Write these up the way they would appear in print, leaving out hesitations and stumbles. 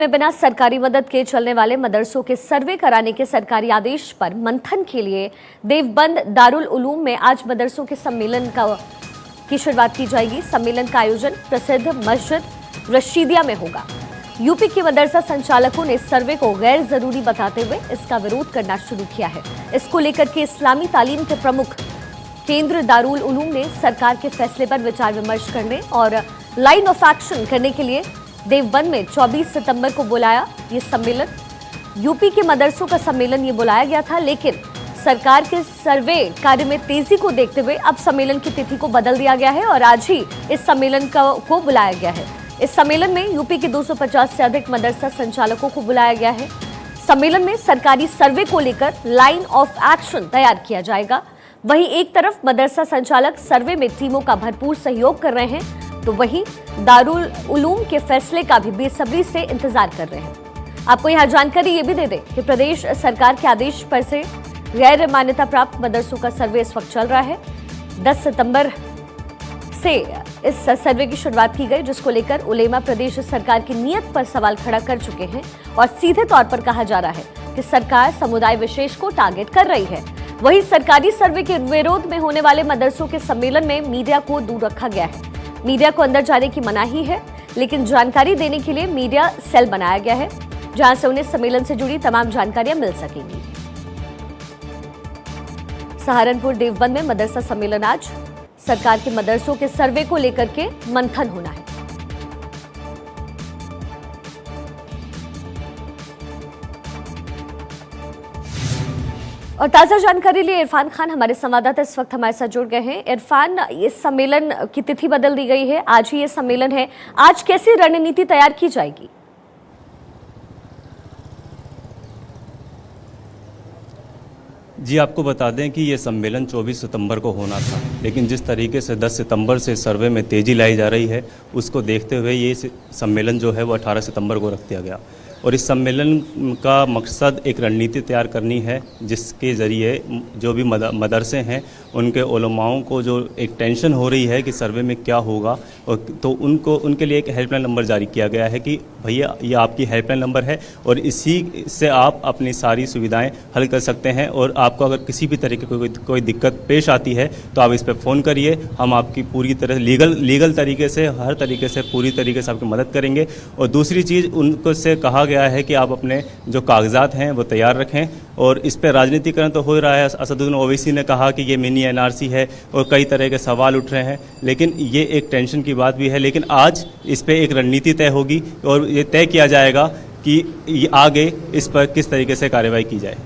में बिना सरकारी मदद के चलने वाले मदरसों के सर्वे कराने के सरकारी आदेश पर मंथन के लिए देवबंद दारुल उलूम में आज मदरसों के सम्मेलन की शुरुआत की जाएगी। सम्मेलन का आयोजन प्रसिद्ध मस्जिद रशीदिया में होगा। यूपी के मदरसा संचालकों ने इस सर्वे को गैर जरूरी बताते हुए इसका विरोध करना शुरू किया है। इसको लेकर के इस्लामी तालीम के प्रमुख केंद्र दारुल उलूम ने सरकार के फैसले पर विचार विमर्श करने और लाइन ऑफ एक्शन करने के लिए देवबंद में 24 सितंबर को बुलाया ये सम्मेलन। यूपी के मदरसों का सम्मेलन ये बुलाया गया था, लेकिन सरकार के सर्वे कार्य में तेजी को देखते हुए अब सम्मेलन की तिथि को बदल दिया गया है और आज ही इस सम्मेलन को बुलाया गया है। इस सम्मेलन में यूपी के 250 से अधिक मदरसा संचालकों को बुलाया गया है। सम्मेलन में सरकारी सर्वे को लेकर लाइन ऑफ एक्शन तैयार किया जाएगा। वहीं एक तरफ मदरसा संचालक सर्वे में टीमों का भरपूर सहयोग कर रहे हैं, तो वहीं दारुल उलूम के फैसले का भी बेसब्री से इंतजार कर रहे हैं। आपको यहां जानकारी ये भी दे दें कि प्रदेश सरकार के आदेश पर से गैर मान्यता प्राप्त मदरसों का सर्वे इस वक्त चल रहा है। 10 सितंबर से इस सर्वे की शुरुआत की गई, जिसको लेकर उलेमा प्रदेश सरकार की नीयत पर सवाल खड़ा कर चुके हैं और सीधे तौर पर कहा जा रहा है कि सरकार समुदाय विशेष को टारगेट कर रही है। वहीं सरकारी सर्वे के विरोध में होने वाले मदरसों के सम्मेलन में मीडिया को दूर रखा गया है। मीडिया को अंदर जाने की मनाही है, लेकिन जानकारी देने के लिए मीडिया सेल बनाया गया है, जहां से उन्हें सम्मेलन से जुड़ी तमाम जानकारियां मिल सकेंगी। सहारनपुर देवबंद में मदरसा सम्मेलन आज सरकार के मदरसों के सर्वे को लेकर के मंथन होना है। और ताजा जानकारी लिए इरफान खान हमारे संवाददाता इस वक्त हमारे साथ जुड़ गए हैं। इरफान, इस सम्मेलन की तिथि बदल दी गई है, आज ही ये सम्मेलन है। आज कैसी रणनीति तैयार की जाएगी? जी, आपको बता दें कि ये सम्मेलन 24 सितंबर को होना था, लेकिन जिस तरीके से 10 सितंबर से सर्वे में तेज़ी लाई जा रही है, उसको देखते हुए ये सम्मेलन जो है वो 18 सितंबर को रख दिया गया। और इस सम्मेलन का मकसद एक रणनीति तैयार करनी है, जिसके ज़रिए जो भी मदरसे हैं उनके उलमाओं को जो एक टेंशन हो रही है कि सर्वे में क्या होगा, और तो उनके लिए एक हेल्पलाइन नंबर जारी किया गया है कि भैया ये आपकी हेल्पलाइन नंबर है और इसी से आप अपनी सारी सुविधाएं हल कर सकते हैं। और आपको अगर किसी भी तरीके की कोई दिक्कत पेश आती है तो आप इस पर फ़ोन करिए, हम आपकी पूरी तरह लीगल तरीके से, हर तरीके से, पूरी तरीके से आपकी मदद करेंगे। और दूसरी चीज़, उनको से कहा गया है कि आप अपने जो कागजात हैं वो तैयार रखें। और इस पर राजनीतिकरण तो हो रहा है। असदुद्दीन ओवैसी ने कहा कि ये मिनी एनआरसी है और कई तरह के सवाल उठ रहे हैं, लेकिन ये एक टेंशन की बात भी है। लेकिन आज इस पर एक रणनीति तय होगी और ये तय किया जाएगा कि आगे इस पर किस तरीके से कार्रवाई की जाए।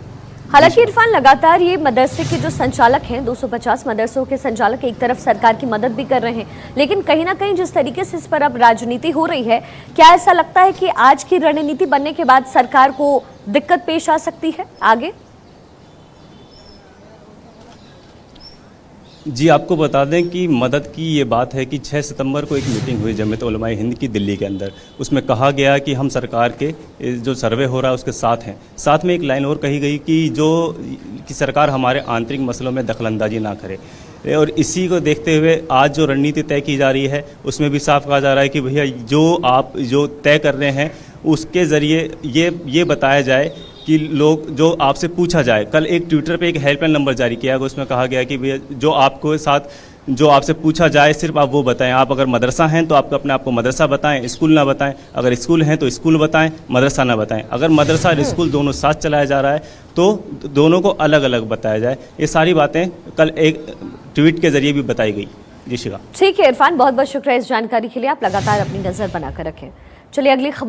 हालांकि इरफान, लगातार ये मदरसे के जो संचालक हैं, 250 मदरसों के संचालक एक तरफ सरकार की मदद भी कर रहे हैं, लेकिन कहीं ना कहीं जिस तरीके से इस पर अब राजनीति हो रही है, क्या ऐसा लगता है कि आज की रणनीति बनने के बाद सरकार को दिक्कत पेश आ सकती है आगे? जी, आपको बता दें कि मदद की ये बात है कि 6 सितंबर को एक मीटिंग हुई जमीयत उलमाए हिंद की दिल्ली के अंदर। उसमें कहा गया कि हम सरकार के जो सर्वे हो रहा है उसके साथ हैं। साथ में एक लाइन और कही गई कि सरकार हमारे आंतरिक मसलों में दखलंदाजी ना करे। और इसी को देखते हुए आज जो रणनीति तय की जा रही है उसमें भी साफ कहा जा रहा है कि भैया जो तय कर रहे हैं उसके ज़रिए ये बताया जाए कि लोग जो आपसे पूछा जाए। कल एक ट्विटर पे एक हेल्पलाइन नंबर जारी किया गया, उसमें कहा गया कि भैया जो आपसे पूछा जाए सिर्फ आप वो बताएं। आप अगर मदरसा हैं तो आप अपने आप को मदरसा बताएं, स्कूल ना बताएं। अगर स्कूल हैं तो स्कूल बताएं, मदरसा ना बताएं। अगर मदरसा और स्कूल दोनों साथ चलाया जा रहा है तो दोनों को अलग अलग बताया जाए। ये सारी बातें कल एक ट्वीट के जरिए भी बताई गई। जी शिवा। ठीक है इरफान, बहुत बहुत शुक्रिया इस जानकारी के लिए। आप लगातार अपनी नजर बनाकर रखें। चलिए अगली खबर।